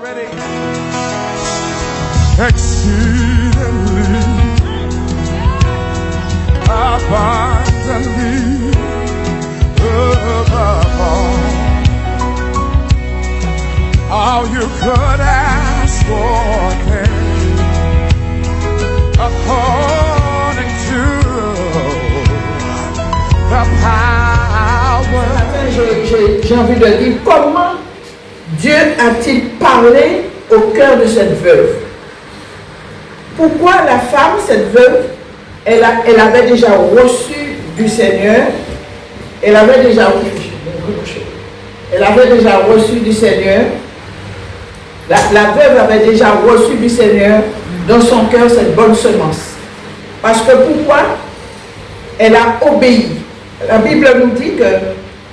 Ready? Exceedingly, abundantly, above all you could ask or think, according to the power. J'ai envie de dire comment Dieu a-t-il parlé au cœur de cette veuve? Pourquoi la femme, cette veuve, elle avait déjà reçu du Seigneur, elle avait déjà reçu du Seigneur, la veuve avait déjà reçu du Seigneur dans son cœur cette bonne semence. Parce que pourquoi? Elle a obéi. La Bible nous dit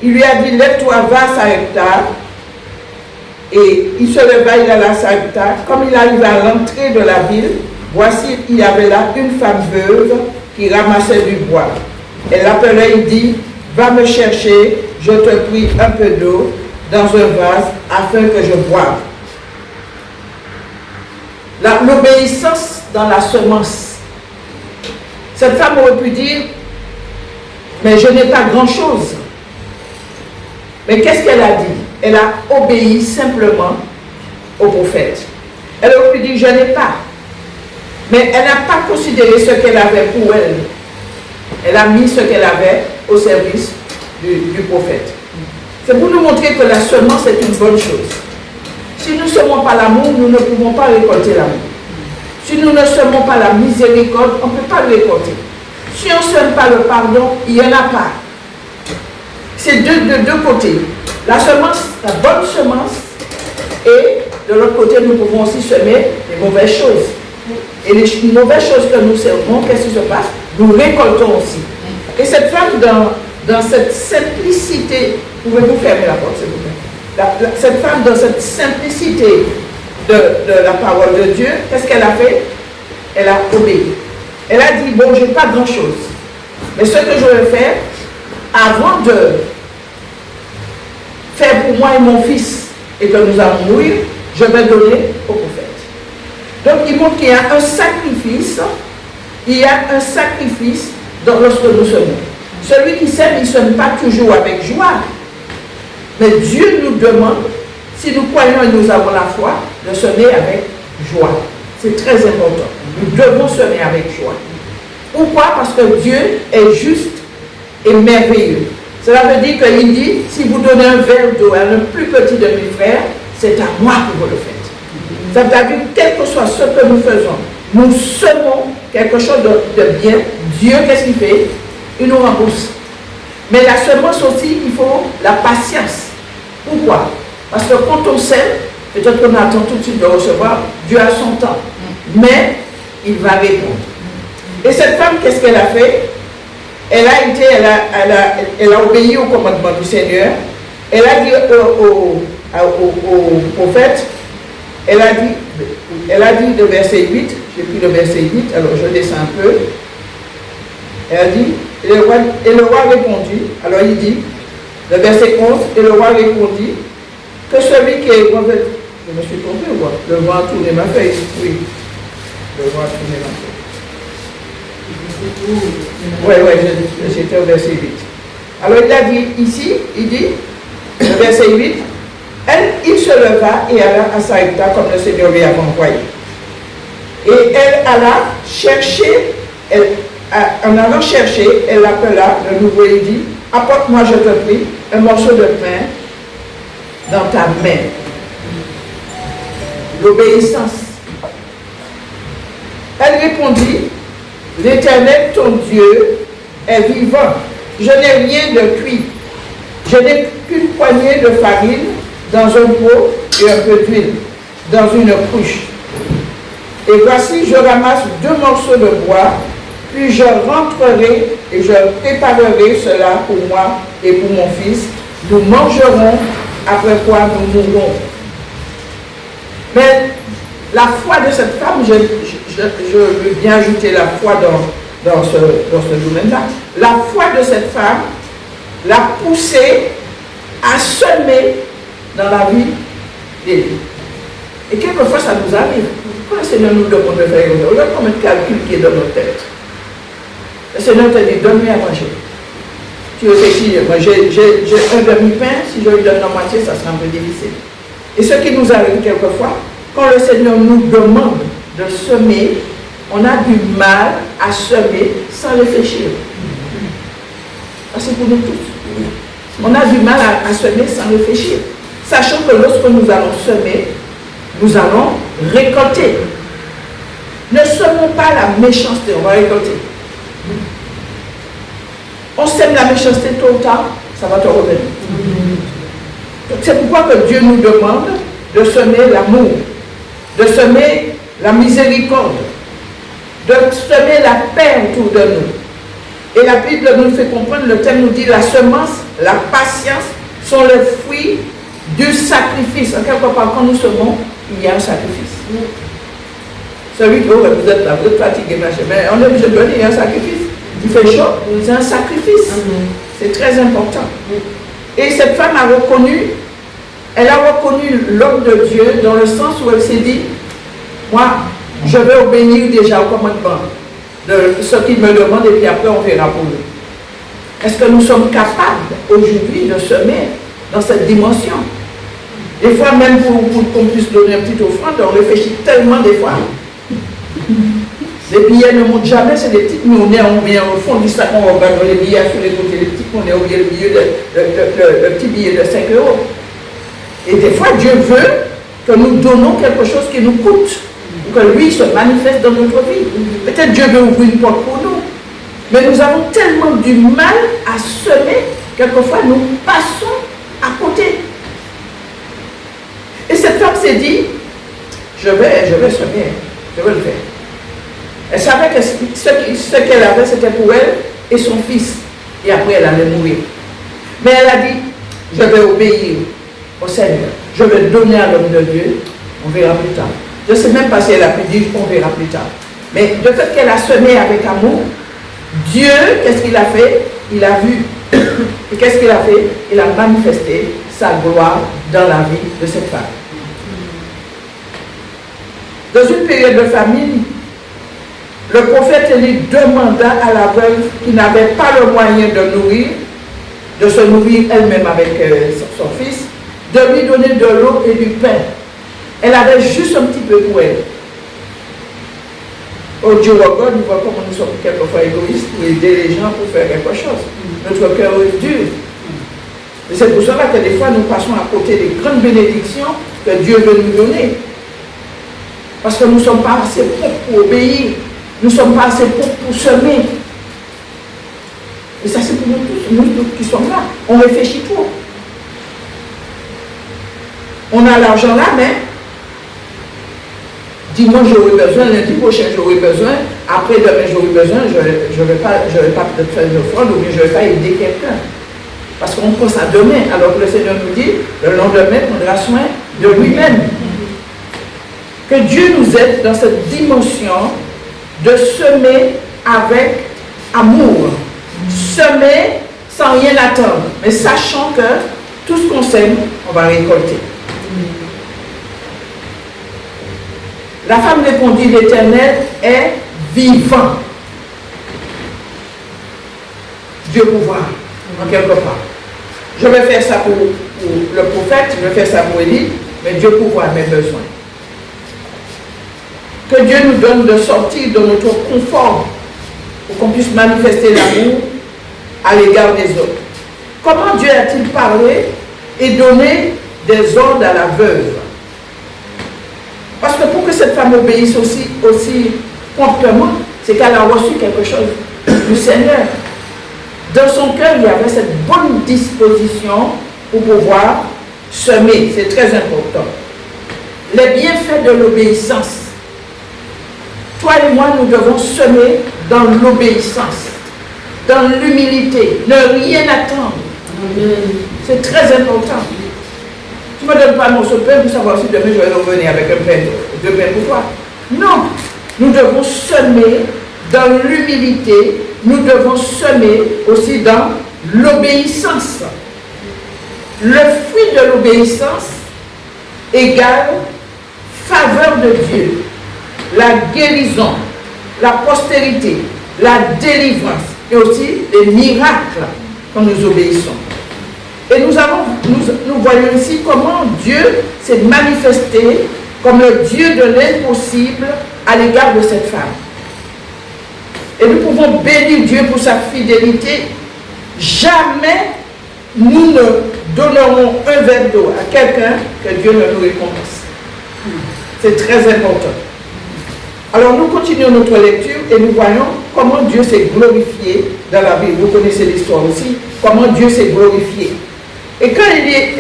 qu'il lui a dit, lève-toi, va à Sarepta. Et il se leva, il alla à Sarepta. Comme il arrivait à l'entrée de la ville, voici, il y avait là une femme veuve qui ramassait du bois. Elle l'appelait, il dit, va me chercher, je te prie un peu d'eau dans un vase afin que je boive. L'obéissance dans la semence. Cette femme aurait pu dire, mais je n'ai pas grand-chose. Mais qu'est-ce qu'elle a dit? Elle a obéi simplement au prophète. Elle aurait pu dire, je n'ai pas. Mais elle n'a pas considéré ce qu'elle avait pour elle. Elle a mis ce qu'elle avait au service du prophète. C'est pour nous montrer que la semence est une bonne chose. Si nous ne semons pas l'amour, nous ne pouvons pas récolter l'amour. Si nous ne semons pas la miséricorde, on ne peut pas le récolter. Si on ne sème pas le pardon, il n'y en a pas. C'est de deux côtés. La semence, la bonne semence, et de l'autre côté, nous pouvons aussi semer les mauvaises choses. Et les mauvaises choses que nous semons, qu'est-ce qui se passe? Nous récoltons aussi. Et cette femme, dans cette simplicité, pouvez-vous fermer la porte, s'il vous plaît? Cette femme, dans cette simplicité de la parole de Dieu, qu'est-ce qu'elle a fait? Elle a obéi. Elle a dit, bon, je n'ai pas grand-chose. Mais ce que je vais faire, avant de faire pour moi et mon fils, et que nous allons mourir, je vais donner au prophète. Donc, il montre qu'il y a un sacrifice. Il y a un sacrifice lorsque nous semons. Celui qui sème, il ne sème pas toujours avec joie. Mais Dieu nous demande, si nous croyons et nous avons la foi, de semer avec joie. C'est très important. Nous devons semer avec joie. Pourquoi? Parce que Dieu est juste et merveilleux. Cela veut dire qu'il dit, si vous donnez un verre d'eau à un plus petit de mes frères, c'est à moi que vous le faites. Ça veut dire, quel que soit ce que nous faisons, nous semons quelque chose de bien. Dieu, qu'est-ce qu'il fait? Il nous rembourse. Mais la semence aussi, il faut la patience. Pourquoi? Parce que quand on sème, peut-être qu'on attend tout de suite de recevoir, Dieu a son temps. Mais il va répondre. Et cette femme, qu'est-ce qu'elle a fait? Elle a obéi au commandement du Seigneur. Elle a dit au prophète, elle a dit le verset 8, j'ai pris le verset 8, alors je descends un peu. Elle a dit, et le roi répondit, alors il dit, le verset 11, et le roi répondit, que celui qui est mauvais, je me suis trompé ou quoi? Le roi a tourné ma feuille, oui. Le roi a tourné ma feuille. Oui, j'étais au verset 8. Alors il a dit ici, il dit, le verset 8, il se leva et alla à Sarepta comme le Seigneur lui avait envoyé. Et elle alla chercher, en allant chercher, elle l'appela de nouveau et dit, apporte-moi, je te prie, un morceau de pain dans ta main. L'obéissance. Elle répondit, l'Éternel, ton Dieu, est vivant. Je n'ai rien de cuit. Je n'ai qu'une poignée de farine dans un pot et un peu d'huile dans une cruche. Et voici, je ramasse 2 morceaux de bois, puis je rentrerai et je préparerai cela pour moi et pour mon fils. Nous mangerons, après quoi nous mourrons. Mais la foi de cette femme, je veux bien ajouter la foi dans ce domaine-là. La foi de cette femme l'a poussée à semer dans la vie d'Élie. Et quelquefois, ça nous arrive. Quand le Seigneur nous demande de faire, regarde combien de calculs qui est dans notre tête. Le Seigneur te dit, donne-lui à manger. Tu réfléchis, moi j'ai un demi-pain, si je lui donne la moitié, ça sera un peu difficile. Et ce qui nous arrive quelquefois, quand le Seigneur nous demande de semer, on a du mal à semer sans réfléchir. C'est pour nous tous. On a du mal à semer sans réfléchir. Sachant que lorsque nous allons semer, nous allons récolter. Ne semons pas la méchanceté, on va récolter. On sème la méchanceté tôt ou tard, ça va te revenir. C'est pourquoi que Dieu nous demande de semer l'amour, de semer la miséricorde, de semer la paix autour de nous. Et la Bible nous fait comprendre, le thème nous dit la semence, la patience sont les fruits du sacrifice. En quelque part, quand nous semons, il y a un sacrifice. Celui qui, vous êtes là, vous êtes fatigué, machin, mais on est obligé de donner, il y a un sacrifice. Il fait chaud, c'est un sacrifice. C'est très important. Et cette femme a reconnu, elle a reconnu l'homme de Dieu dans le sens où elle s'est dit, moi, je vais obéir déjà au commandement de ce qu'il me demande et puis après on verra pour nous. Est-ce que nous sommes capables aujourd'hui de semer dans cette dimension? Des fois, même pour qu'on puisse donner une petite offrande, on réfléchit tellement des fois. Les billets ne montent jamais, c'est des petites monnaies, on met au fond du sac, on regarde les billets sur les côtés, les petites monnaies, on met le petit billet de 5 €. Et des fois, Dieu veut que nous donnons quelque chose qui nous coûte, pour que lui se manifeste dans notre vie. Peut-être Dieu veut ouvrir une porte pour nous, mais nous avons tellement du mal à semer, quelquefois nous passons à côté. Et cette femme s'est dit, je vais semer, je vais le faire. Elle savait que ce qu'elle avait, c'était pour elle et son fils. Et après, elle allait mourir. Mais elle a dit, je vais obéir au Seigneur. Je vais donner à l'homme de Dieu. On verra plus tard. Je ne sais même pas si elle a pu dire, on verra plus tard. Mais le fait qu'elle a semé avec amour, Dieu, qu'est-ce qu'il a fait? Il a vu. Et qu'est-ce qu'il a fait? Il a manifesté sa gloire dans la vie de cette femme. Dans une période de famine, le prophète Élie demanda à la veuve qui n'avait pas le moyen de se nourrir elle-même avec son fils, de lui donner de l'eau et du pain. Elle avait juste un petit peu pour elle. Oh Dieu regarde, nous voit comment nous sommes quelquefois égoïstes pour aider les gens pour faire quelque chose. Notre cœur est dur. Et c'est pour cela que des fois nous passons à côté des grandes bénédictions que Dieu veut nous donner. Parce que nous ne sommes pas assez propres pour obéir. Nous ne sommes pas assez propres pour semer. Et ça c'est pour nous tous qui sommes là. On réfléchit trop. On a l'argent là, mais dimanche j'aurai besoin, lundi prochain j'aurai besoin, après demain j'aurai besoin, je ne vais pas peut-être faire une offrande ou bien je ne vais pas aider quelqu'un. Parce qu'on pense à demain, alors que le Seigneur nous dit, le lendemain prendra soin de lui-même. Que Dieu nous aide dans cette dimension de semer avec amour. Semer sans rien attendre, mais sachant que tout ce qu'on sème, on va récolter. La femme répondit, l'Éternel est vivant. Dieu pouvoir, en quelque part. Je vais faire ça pour le prophète, je vais faire ça pour Élie, mais Dieu pouvoir mes besoins. Que Dieu nous donne de sortir de notre confort pour qu'on puisse manifester l'amour à l'égard des autres. Comment Dieu a-t-il parlé et donné des ordres à la veuve? Parce que pour que cette femme obéisse aussi promptement, c'est qu'elle a reçu quelque chose du Seigneur. Dans son cœur, il y avait cette bonne disposition pour pouvoir semer. C'est très important. Les bienfaits de l'obéissance. Toi et moi, nous devons semer dans l'obéissance, dans l'humilité, ne rien attendre. C'est très important. Tu ne me donnes pas un morceau de pain pour savoir si demain je vais revenir avec un pain, deux pains pour toi. Non, nous devons semer dans l'humilité, nous devons semer aussi dans l'obéissance. Le fruit de l'obéissance égale de Dieu, la guérison, la postérité, la délivrance et aussi les miracles quand nous obéissons. Et nous voyons ici comment Dieu s'est manifesté comme le Dieu de l'impossible à l'égard de cette femme. Et nous pouvons bénir Dieu pour sa fidélité. Jamais nous ne donnerons un verre d'eau à quelqu'un que Dieu ne nous récompense. C'est très important. Alors nous continuons notre lecture et nous voyons comment Dieu s'est glorifié dans la Bible. Vous connaissez l'histoire aussi, comment Dieu s'est glorifié. Et quand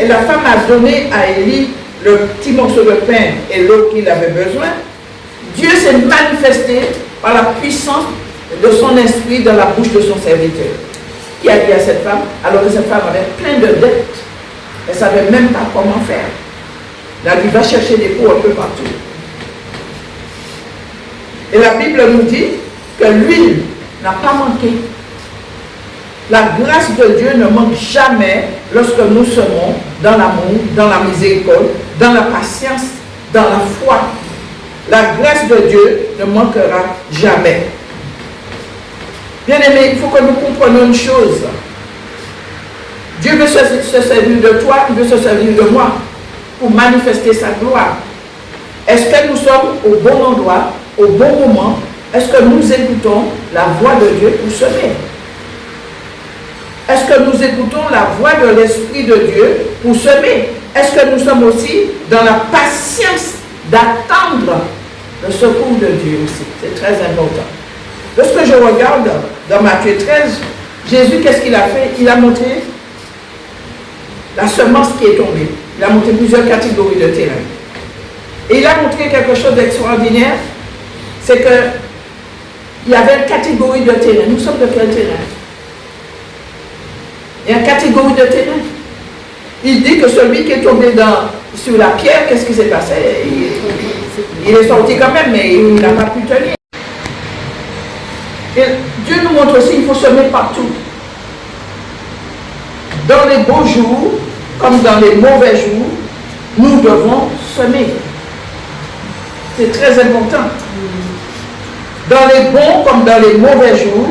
la femme a donné à Élie le petit morceau de pain et l'eau qu'il avait besoin, Dieu s'est manifesté par la puissance de son esprit dans la bouche de son serviteur. Qui a dit à cette femme, alors que cette femme avait plein de dettes, elle ne savait même pas comment faire. Elle a dit, va chercher des pots un peu partout. Et la Bible nous dit que l'huile n'a pas manqué. La grâce de Dieu ne manque jamais lorsque nous semons dans l'amour, dans la miséricorde, dans la patience, dans la foi. La grâce de Dieu ne manquera jamais. Bien-aimés, il faut que nous comprenions une chose. Dieu veut se servir de toi, il veut se servir de moi pour manifester sa gloire. Est-ce que nous sommes au bon endroit, au bon moment? Est-ce que nous écoutons la voix de Dieu pour semer? Est-ce que nous écoutons la voix de l'Esprit de Dieu pour semer? Est-ce que nous sommes aussi dans la patience d'attendre le secours de Dieu aussi? C'est très important. Lorsque je regarde dans Matthieu 13, Jésus, qu'est-ce qu'il a fait? Il a montré la semence qui est tombée. Il a montré plusieurs catégories de terrain. Et il a montré quelque chose d'extraordinaire, c'est qu'il y avait une catégorie de terrain. Nous sommes de quel terrain? Il y a une catégorie de terrain. Il dit que celui qui est tombé sur la pierre, qu'est-ce qui s'est passé? Il est sorti quand même, mais il n'a pas pu tenir. Et Dieu nous montre aussi qu'il faut semer partout. Dans les beaux jours, comme dans les mauvais jours, nous devons semer. C'est très important. Dans les bons comme dans les mauvais jours,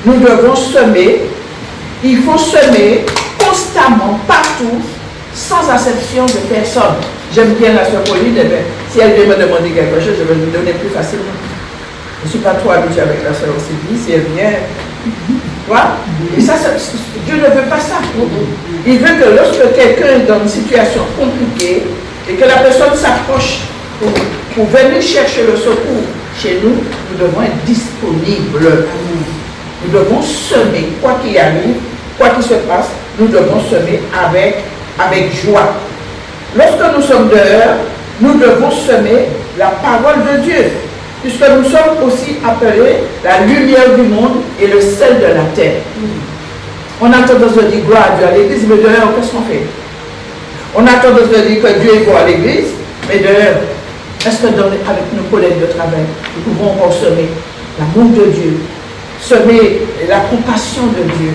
nous devons semer. Il faut semer constamment, partout, sans acception de personne. J'aime bien la sœur Pauline, si elle vient me demander quelque chose, je vais lui donner plus facilement. Je ne suis pas trop habituée avec la sœur Sylvie, si elle vient. Voilà. Et ça, Dieu ne veut pas ça. Il veut que lorsque quelqu'un est dans une situation compliquée et que la personne s'approche pour venir chercher le secours chez nous, nous devons être disponibles. Nous devons semer, quoi qu'il arrive, quoi qu'il se passe, nous devons semer avec joie. Lorsque nous sommes dehors, nous devons semer la parole de Dieu, puisque nous sommes aussi appelés la lumière du monde et le sel de la terre. On a tendance de dire gloire à Dieu à l'église, mais dehors, qu'est-ce qu'on fait? On a tendance de dire que Dieu est beau à l'église, mais dehors, est-ce que avec nos collègues de travail, nous pouvons encore semer l'amour de Dieu, semer la compassion de Dieu,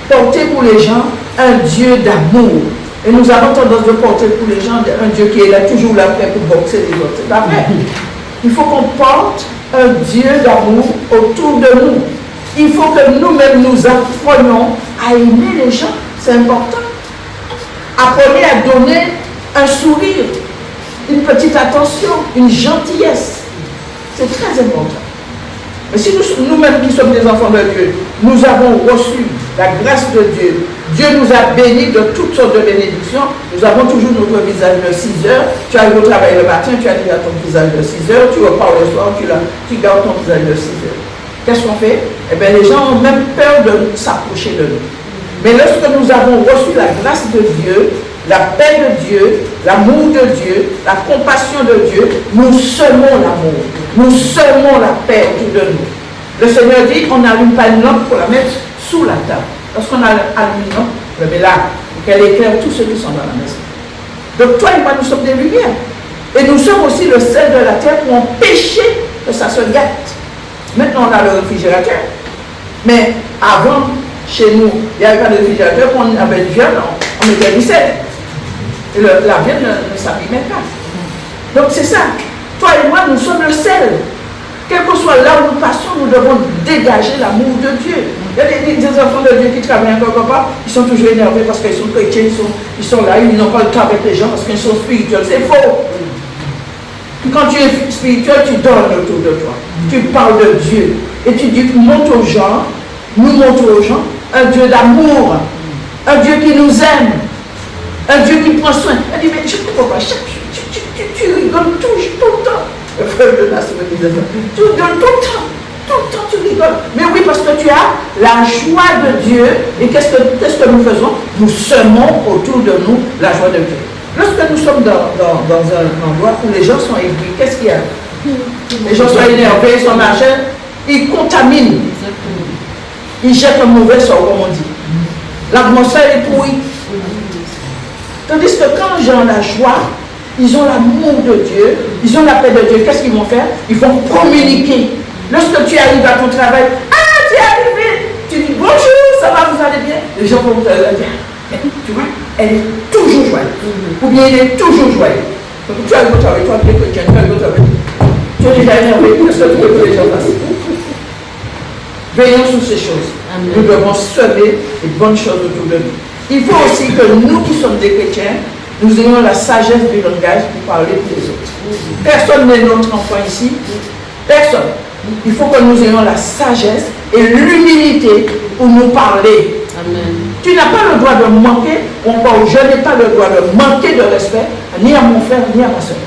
porter pour les gens un Dieu d'amour. Et nous avons tendance de porter pour les gens un Dieu qui est là, toujours là prêt pour boxer les autres. C'est pas vrai. Il faut qu'on porte un Dieu d'amour autour de nous. Il faut que nous-mêmes nous apprenions à aimer les gens. C'est important. Apprenez à donner un sourire, une petite attention, une gentillesse. C'est très important. Mais si nous-mêmes qui sommes des enfants de Dieu, nous avons reçu la grâce de Dieu, Dieu nous a bénis de toutes sortes de bénédictions, nous avons toujours notre visage de 6 heures, tu arrives au travail le matin, tu as déjà ton visage de 6 heures, tu repars le soir, tu gardes ton visage de 6 heures. Qu'est-ce qu'on fait? Eh bien, les gens ont même peur de s'approcher de nous. Mais lorsque nous avons reçu la grâce de Dieu, la paix de Dieu, l'amour de Dieu, la compassion de Dieu, nous semons l'amour, nous semons la paix autour de nous. Le Seigneur dit, on n'allume pas une lampe pour la mettre sous la table. Lorsqu'on allume une lampe, on la met là, pour qu'elle éclaire tous ceux qui sont dans la maison. Donc toi et moi, nous sommes des lumières. Et nous sommes aussi le sel de la terre pour empêcher que ça se gâte. Maintenant, on a le réfrigérateur. Mais avant, chez nous, il n'y avait pas de réfrigérateur, on avait du viande, on mettait du sel. Et la viande ne s'abîmait pas. Donc c'est ça. Toi et moi, nous sommes le sel. Quel que soit là où nous passons, nous devons dégager l'amour de Dieu. Il y a des enfants de Dieu qui travaillent encore comme ça, ils sont toujours énervés parce qu'ils sont chrétiens, ils sont là, ils n'ont pas le temps avec les gens parce qu'ils sont spirituels. C'est faux. Quand tu es spirituel, tu donnes autour de toi. Tu parles de Dieu. Et tu dis, nous montrons aux gens un Dieu d'amour, un Dieu qui nous aime, un Dieu qui prend soin. Elle dit, mais je ne comprends pas, tu rigoles tout le temps. Le frère de Nas me disait ça. Tu rigoles tout le temps tu rigoles. Mais oui, parce que tu as la joie de Dieu. Et qu'est-ce que nous faisons? Nous semons autour de nous la joie de Dieu. Lorsque nous sommes dans un endroit où les gens sont aigris, qu'est-ce qu'il y a? Les gens sont énervés, ils sont machins, ils contaminent. Ils jettent un mauvais sort, comme on dit. L'atmosphère est pourrie. Tandis que quand les gens ont la joie, ils ont l'amour de Dieu, ils ont la paix de Dieu, qu'est-ce qu'ils vont faire? Ils vont communiquer. Lorsque tu arrives à ton travail, tu es arrivé, tu dis bonjour, ça va, vous allez bien? Les gens vont te dire, tu vois, elle est toujours joyeuse. Ou bien il est toujours joyeux. Donc tu arrives au travail, toi, tu es chrétien, tu arrives au travail, tu es déjà énervé, qu'est-ce que tu veux que les gens fassent? Veillons sur ces choses. Amen. Nous devons semer les bonnes choses autour de nous. Il faut aussi que nous qui sommes des chrétiens, nous ayons la sagesse du langage pour parler des autres. Personne n'est notre enfant ici. Personne. Il faut que nous ayons la sagesse et l'humilité pour nous parler. Amen. Tu n'as pas le droit de manquer, je n'ai pas le droit de manquer de respect ni à mon frère ni à ma soeur.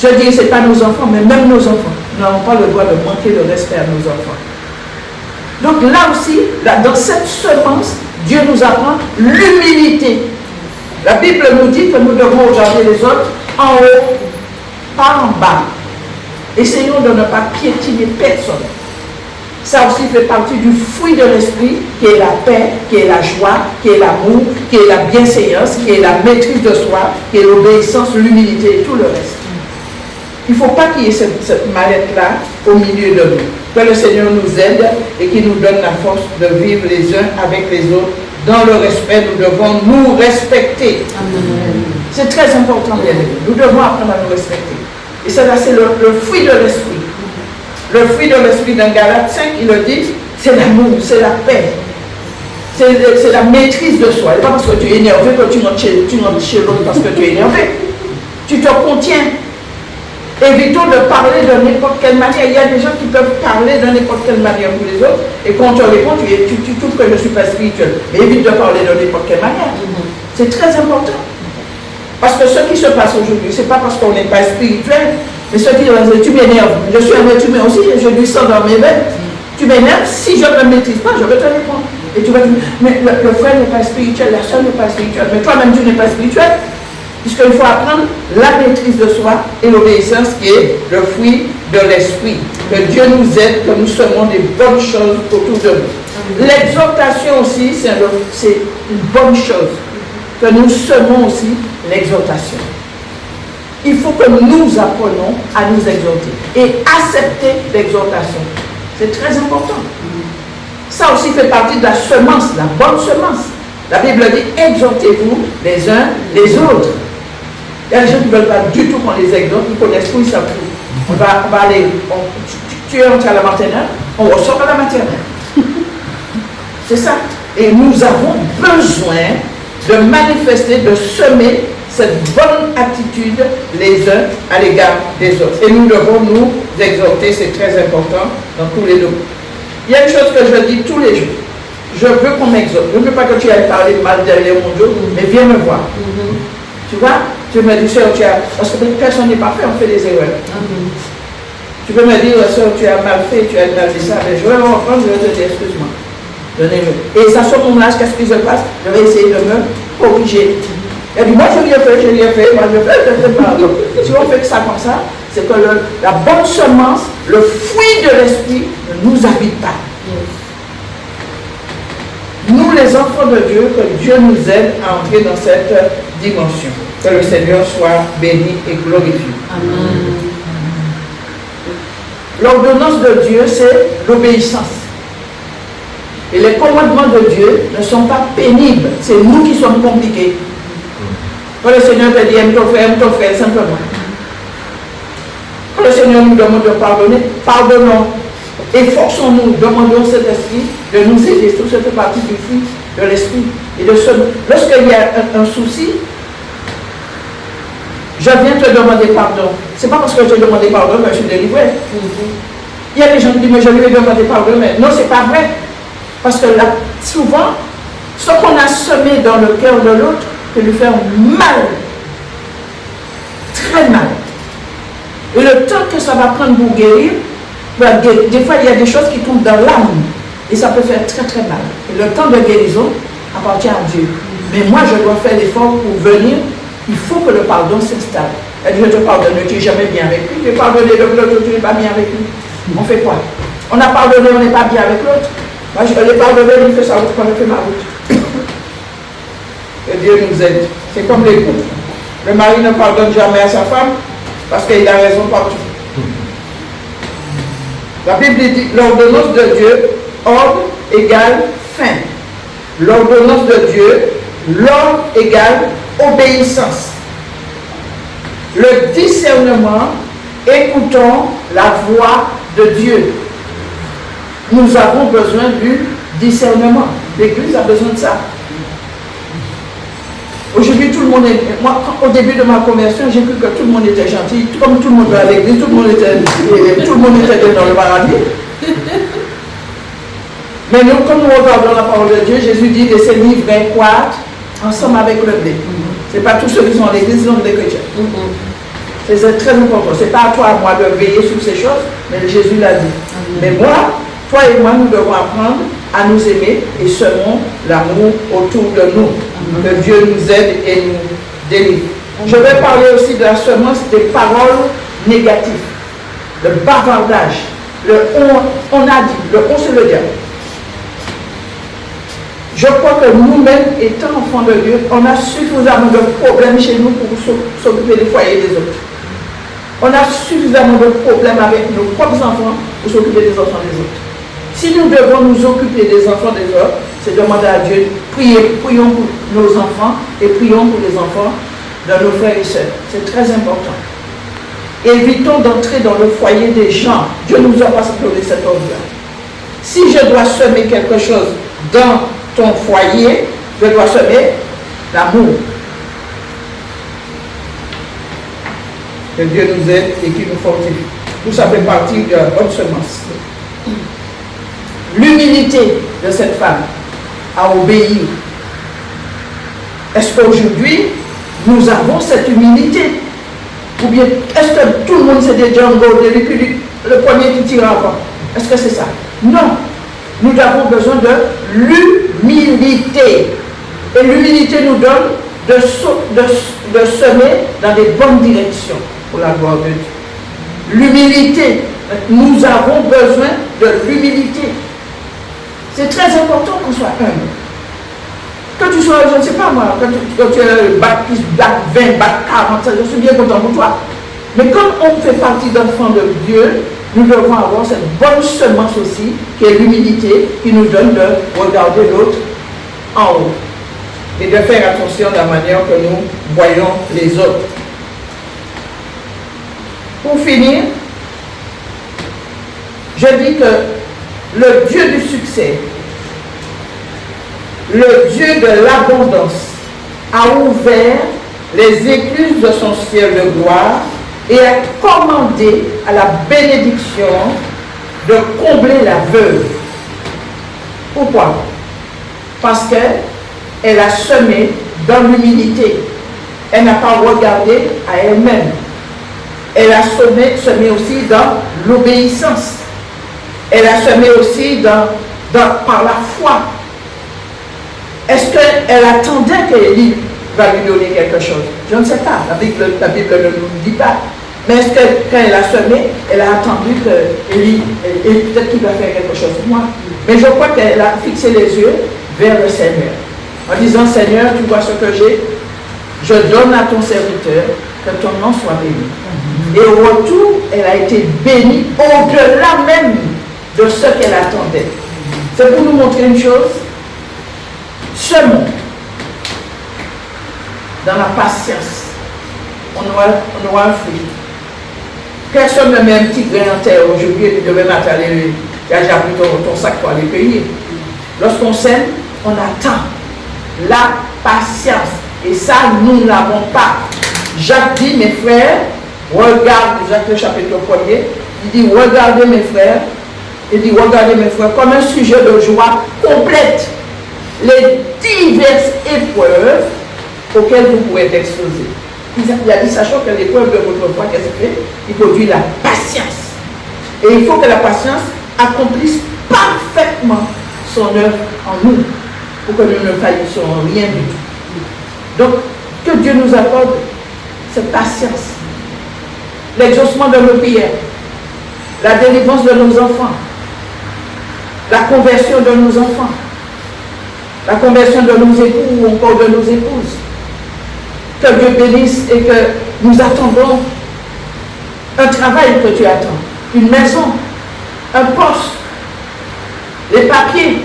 Je dis, ce n'est pas nos enfants, mais même nos enfants. Nous n'avons pas le droit de manquer de respect à nos enfants. Donc là aussi, dans cette semence, Dieu nous apprend l'humilité. La Bible nous dit que nous devons regarder les autres en haut, pas en bas. Essayons de ne pas piétiner personne. Ça aussi fait partie du fruit de l'esprit, qui est la paix, qui est la joie, qui est l'amour, qui est la bienséance, qui est la maîtrise de soi, qui est l'obéissance, l'humilité et tout le reste. Il ne faut pas qu'il y ait cette mallette-là au milieu de nous. Que le Seigneur nous aide et qu'il nous donne la force de vivre les uns avec les autres. Dans le respect, nous devons nous respecter. C'est très important, bien aimé. Nous devons apprendre à nous respecter. Et ça, c'est le fruit de l'esprit. Le fruit de l'esprit dans Galates 5, il le dit, c'est l'amour, c'est la paix. C'est la maîtrise de soi. Et pas parce que tu es énervé que tu rentres chez l'autre parce que tu es énervé. Tu te contiens. Évitons de parler de n'importe quelle manière. Il y a des gens qui peuvent parler de n'importe quelle manière pour les autres. Et quand on te répond, tu trouves que je ne suis pas spirituel. Mais évite de parler de n'importe quelle manière. C'est très important. Parce que ce qui se passe aujourd'hui, ce n'est pas parce qu'on n'est pas spirituel, mais ce qui est, tu m'énerves. Je suis un être humain aussi, je lui sens dans mes veines. Tu m'énerves, si je ne me maîtrise pas, je vais te répondre. Et tu vas dire, mais le frère n'est pas spirituel, la soeur n'est pas spirituelle, mais toi-même tu n'es pas spirituel. Puisqu'il faut apprendre la maîtrise de soi et l'obéissance qui est le fruit de l'esprit. Que Dieu nous aide, que nous semons des bonnes choses autour de nous. L'exhortation aussi, c'est une bonne chose. Que nous semons aussi l'exhortation. Il faut que nous apprenons à nous exhorter et accepter l'exhortation. C'est très important. Ça aussi fait partie de la semence, la bonne semence. La Bible dit, exhortez-vous les uns les autres. Il y a des gens qui ne veulent pas du tout qu'on les exhorte, ils connaissent tout, ils savent tout. On va aller, tu es entré à la maternelle, on ressort à la maternelle. C'est ça. Et nous avons besoin de manifester, de semer cette bonne attitude les uns à l'égard des autres. Et nous devons nous exhorter, c'est très important dans tous les domaines. Il y a une chose que je dis tous les jours. Je veux qu'on m'exhorte. Je ne veux pas que tu ailles parler mal derrière mon dos, mais viens me voir. Tu vois? Tu me dis, sœur, parce que personne n'est parfait, on fait des erreurs. Tu peux me dire, sœur, tu as mal fait, tu as mal dit ça, mais je vais me reprendre, je vais te dire, excuse-moi. Et ça sort mon âge, qu'est-ce qui se passe? Je vais essayer de me corriger. Elle dit, moi je l'ai fait, moi je fais, pardon. Si on fait que ça comme ça, c'est que la bonne semence, le fruit de l'esprit ne nous habite pas. Nous, les enfants de Dieu, que Dieu nous aide à entrer dans cette dimension. Que le Seigneur soit béni et glorifié. Amen. L'ordonnance de Dieu, c'est l'obéissance. Et les commandements de Dieu ne sont pas pénibles. C'est nous qui sommes compliqués. Quand le Seigneur te dit, aime ton frère, simplement. Quand le Seigneur nous demande de pardonner, pardonnons. Efforçons-nous, demandons cet esprit de nous aider. Tout ça fait partie du fruit de l'esprit. Et de ce, lorsqu'il y a un souci, je viens te demander pardon. C'est pas parce que je demandé pardon que je suis délivré. Il y a des gens qui disent, mais je lui ai demandé pardon, mais non, c'est pas vrai. Parce que là, souvent, ce qu'on a semé dans le cœur de l'autre peut lui faire mal. Très mal. Et le temps que ça va prendre pour guérir, des fois, il y a des choses qui tombent dans l'âme. Et ça peut faire très très mal. Et le temps de guérison appartient à Dieu. Mais moi, je dois faire l'effort pour venir. Il faut que le pardon s'installe. Elle dit, je te pardonne, tu n'es jamais bien avec lui. Tu es pardonné de l'autre, tu n'es pas bien avec lui. On fait quoi? On a pardonné, on n'est pas bien avec l'autre. Moi, je l'ai pardonné, il fait sa route, moi, je fais ma route. Que Dieu nous aide. C'est comme les couples. Le mari ne pardonne jamais à sa femme parce qu'il a raison partout. La Bible dit, l'ordonnance de Dieu, ordre égale fin. L'ordonnance de Dieu, l'ordre égale obéissance. Le discernement, écoutons la voix de Dieu. Nous avons besoin du discernement. L'Église a besoin de ça. Aujourd'hui, tout le monde est... Moi, au début de ma conversion, j'ai cru que tout le monde était gentil. Comme tout le monde va à l'église, tout le monde était dans le paradis. Mais nous, quand nous regardons la parole de Dieu, Jésus dit, laissez livres et croître ensemble avec le blé. Ce n'est pas tous ceux qui sont à l'église qui sont des chrétiens. C'est très important. Ce n'est pas à toi, à moi, de veiller sur ces choses, mais Jésus l'a dit. Mais moi, toi et moi, nous devons apprendre à nous aimer et semons l'amour autour de nous. Que Dieu nous aide et nous délivre. Je vais parler aussi de la semence des paroles négatives, le bavardage, le on a dit, le on c'est le diable. Je crois que nous-mêmes, étant enfants de Dieu, on a suffisamment de problèmes chez nous pour s'occuper des foyers des autres. On a suffisamment de problèmes avec nos propres enfants pour s'occuper des enfants des autres. Si nous devons nous occuper des enfants des autres, c'est demander à Dieu, prions pour nos enfants et prions pour les enfants de nos frères et sœurs. C'est très important. Évitons d'entrer dans le foyer des gens. Dieu nous a pas donné cet ordre-là. Si je dois semer quelque chose dans ton foyer, je dois semer l'amour. Que Dieu nous aide et qu'il nous fortifie. Tout ça fait partie de la bonne semence. L'humilité de cette femme à obéir. Est-ce qu'aujourd'hui, nous avons cette humilité? Ou bien, est-ce que tout le monde c'est des Django, le premier qui tire avant? Est-ce que c'est ça? Non. Nous avons besoin de l'humilité. Et l'humilité nous donne de semer dans des bonnes directions pour la gloire de Dieu. L'humilité. Nous avons besoin de l'humilité. C'est très important qu'on soit humble. Quand tu sois, je ne sais pas moi, quand tu es bac 10, bac 20, bac 40, je suis bien content pour toi. Mais comme on fait partie d'enfants de Dieu, nous devons avoir cette bonne semence aussi, qui est l'humilité, qui nous donne de regarder l'autre en haut. Et de faire attention à la manière que nous voyons les autres. Pour finir, je dis que le Dieu du succès, le Dieu de l'abondance, a ouvert les écluses de son ciel de gloire et a commandé à la bénédiction de combler la veuve. Pourquoi? Parce qu'elle a semé dans l'humilité. Elle n'a pas regardé à elle-même. Elle a semé aussi dans l'obéissance. Elle a semé aussi par la foi. Est-ce qu'elle attendait qu'Élie va lui donner quelque chose? Je ne sais pas. La Bible ne nous dit pas. Mais est-ce que quand elle a semé, elle a attendu qu'Élie, et peut-être qu'il va faire quelque chose pour moi? Mais je crois qu'elle a fixé les yeux vers le Seigneur. En disant, Seigneur, tu vois ce que j'ai? Je donne à ton serviteur, que ton nom soit béni. Et au retour, elle a été bénie au-delà même de ce qu'elle attendait. C'est pour nous montrer une chose. Semons dans la patience. On aura un fruit. Personne ne met un petit grain en terre aujourd'hui et puis demain matin, tu as déjà pris ton sac pour aller payer. Lorsqu'on sème, on attend. La patience. Et ça, nous ne l'avons pas. Jacques dit, mes frères, regarde, Jacques le chapitre 1er, il dit, regardez mes frères, comme un sujet de joie complète les diverses épreuves auxquelles vous pouvez être exposés. Il a dit, sachant que l'épreuve de votre foi, qu'est-ce que fait? Il produit la patience. Et il faut que la patience accomplisse parfaitement son œuvre en nous, pour que nous ne faillissions en rien du tout. Donc, que Dieu nous accorde cette patience, l'exaucement de nos prières, la délivrance de nos enfants, la conversion de nos enfants, la conversion de nos époux ou encore de nos épouses. Que Dieu bénisse et que nous attendons un travail que tu attends, une maison, un poste, les papiers.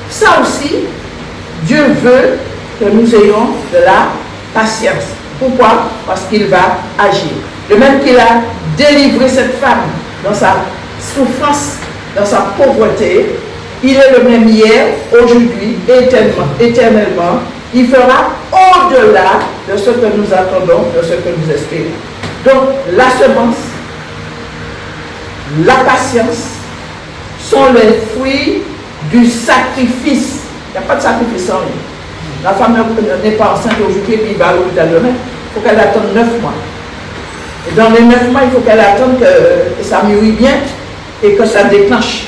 Ça aussi, Dieu veut que nous ayons de la patience. Pourquoi? Parce qu'il va agir. De même qu'il a délivré cette femme dans sa souffrance, dans sa pauvreté, il est le même hier, aujourd'hui, éternellement. Il fera au-delà de ce que nous attendons, de ce que nous espérons. Donc, la semence, la patience sont les fruits du sacrifice. Il n'y a pas de sacrifice en lui. La femme n'est pas enceinte aujourd'hui et puis il va à l'hôpital demain. Il faut qu'elle attende 9 mois. Et dans les 9 mois, il faut qu'elle attende que ça mûrit bien et que ça déclenche.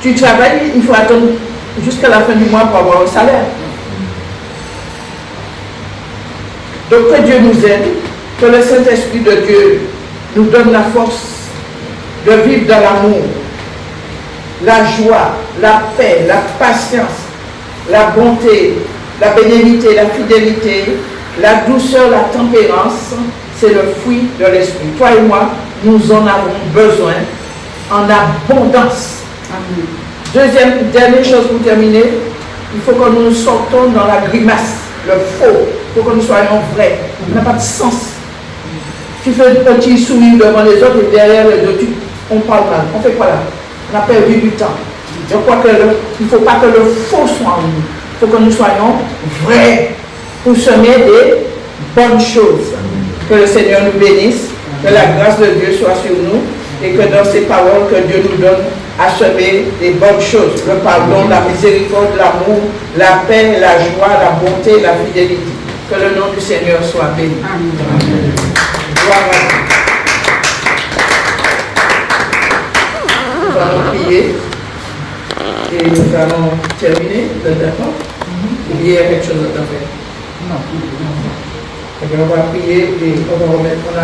Tu travailles, il faut attendre jusqu'à la fin du mois pour avoir un salaire. Donc que Dieu nous aide, que le Saint-Esprit de Dieu nous donne la force de vivre dans l'amour, la joie, la paix, la patience, la bonté, la bénignité, la fidélité, la douceur, la tempérance. C'est le fruit de l'esprit. Toi et moi, nous en avons besoin en abondance. Amen. Dernière chose pour terminer, il faut que nous sortons dans la grimace, le faux. Il faut que nous soyons vrais. Ça n'a pas de sens. Tu fais un petit sourire devant les autres et derrière les autres, on parle mal. On fait quoi là? On a perdu du temps. Je crois qu'il ne faut pas que le faux soit en nous. Il faut que nous soyons vrais pour semer des bonnes choses. Que le Seigneur nous bénisse, que la grâce de Dieu soit sur nous et que dans ces paroles que Dieu nous donne à semer des bonnes choses, le pardon, la miséricorde, l'amour, la paix, la joie, la bonté, la fidélité. Que le nom du Seigneur soit béni. Amen. Gloire à Dieu. Nous allons prier et nous allons terminer. Vous êtes d'accord? Il y a quelque chose à faire? Non. Et bien on va prier et on a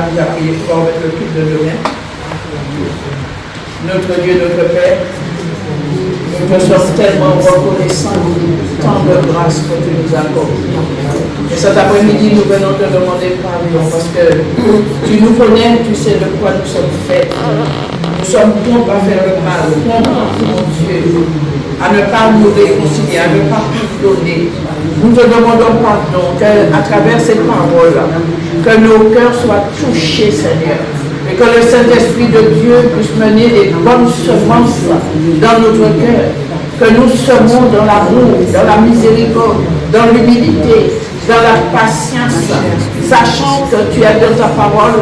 déjà prié, on va remettre le culte de demain. Notre Dieu, notre Père, nous te sommes tellement reconnaissants tant de grâce que tu nous accordes. Et cet après-midi, nous venons te demander pardon parce que tu nous connais, tu sais de quoi nous sommes faits. Nous sommes bons à faire le mal, mon Dieu, à ne pas nous réconcilier, à ne pas pardonner. Nous te demandons pardon qu'à travers ces paroles, que nos cœurs soient touchés, Seigneur. Et que le Saint-Esprit de Dieu puisse mener les bonnes semences dans notre cœur. Que nous semons dans l'amour, dans la miséricorde, dans l'humilité, dans la patience, sachant que tu as dans ta parole,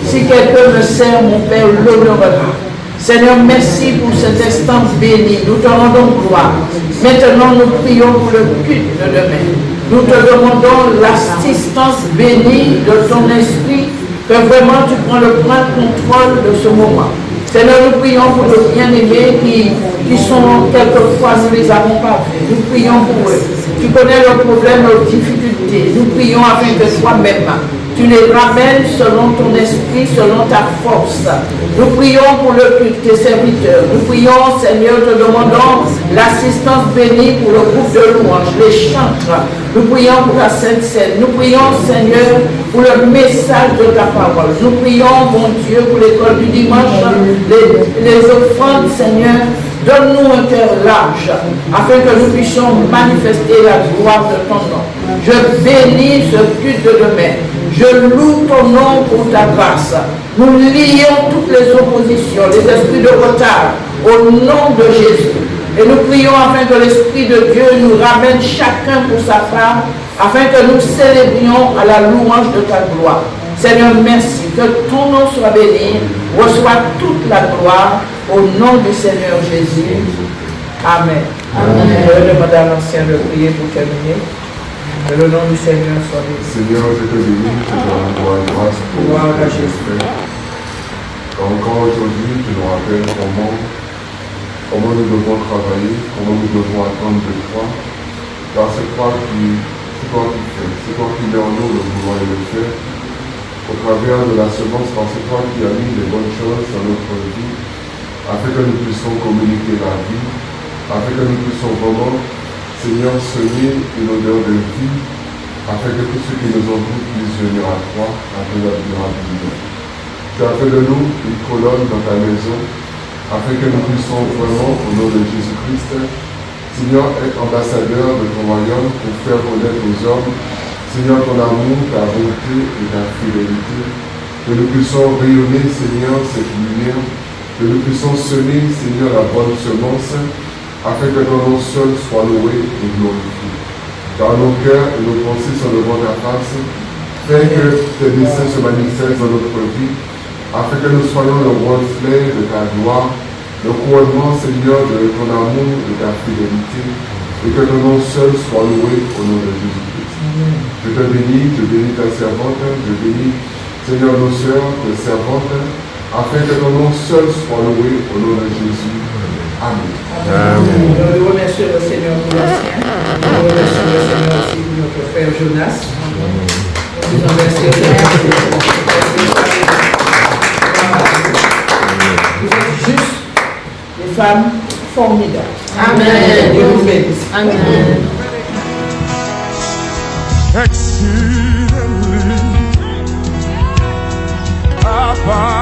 si quelqu'un me sert, mon Père l'honorera. Seigneur, merci pour cet instant béni. Nous te rendons gloire. Maintenant, nous prions pour le culte de demain. Nous te demandons l'assistance bénie de ton esprit, que vraiment tu prends le plein contrôle de ce moment. Seigneur, nous prions pour nos bien-aimés qui sont quelquefois, nous ne les avons pas vus. Nous prions pour eux. Tu connais leurs problèmes, leurs difficultés. Nous prions afin que toi-même, tu les ramènes selon ton esprit, selon ta force. Nous prions pour le culte des serviteurs. Nous prions, Seigneur, te demandons l'assistance bénie pour le groupe de louanges, les chantres. Nous prions pour la Sainte Seine. Nous prions, Seigneur, pour le message de ta parole. Nous prions, mon Dieu, pour l'école du dimanche, les offrandes, Seigneur. Donne-nous un cœur large, afin que nous puissions manifester la gloire de ton nom. Je bénis ce culte de demain. Je loue ton nom pour ta grâce. Nous lions toutes les oppositions, les esprits de retard, au nom de Jésus. Et nous prions afin que l'Esprit de Dieu nous ramène chacun pour sa part, afin que nous célébrions à la louange de ta gloire. Seigneur, merci. Que ton nom soit béni. Reçois toute la gloire au nom du Seigneur Jésus. Amen. Amen. Je vais demander à l'ancien de prier pour terminer. Que le nom du Seigneur soit béni. Seigneur, je te bénis, je te rends grâce pour Gloire à ce que tu Jésus. fais. Encore aujourd'hui, tu nous rappelles comment nous devons travailler, comment nous devons attendre de toi. Car c'est toi qui fais, c'est toi qui mets en nous le vouloir et le faire. Au travers de la semence, car c'est toi qui as mis les bonnes choses dans notre vie, afin que nous puissions communiquer la vie, afin que nous puissions vraiment, Seigneur, semer une odeur de vie, afin que tous ceux qui nous entourent puissent venir à toi, afin d'admirer rapidement. Tu as fait de nous une colonne dans ta maison, afin que nous puissions vraiment, au nom de Jésus-Christ, Seigneur, être ambassadeur de ton royaume pour faire connaître aux hommes, Seigneur, ton amour, ta bonté et ta fidélité. Que nous puissions rayonner, Seigneur, cette lumière, que nous puissions semer, Seigneur, la bonne semence, afin que ton nom seul soit loué et glorifié. Car nos cœurs et nos pensées sont devant ta face, fais que tes desseins se manifestent dans notre vie, afin que nous soyons le reflet de ta gloire, le couronnement, Seigneur, de ton amour et de ta fidélité, et que ton nom seul soit loué au nom de Jésus-Christ. Je te bénis, je bénis ta servante, je bénis, Seigneur, nos sœurs, tes servantes, afin que ton nom seul soit loué au nom de Jésus. Amen. Amen. Nous remercions le Seigneur pour l'ancien. Nous remercions le Seigneur aussi pour notre frère Jonas. Nous vous remercions. Vous êtes juste des femmes formidables. Amen. Dieu vous bénisse. Amen. Exceedingly abundantly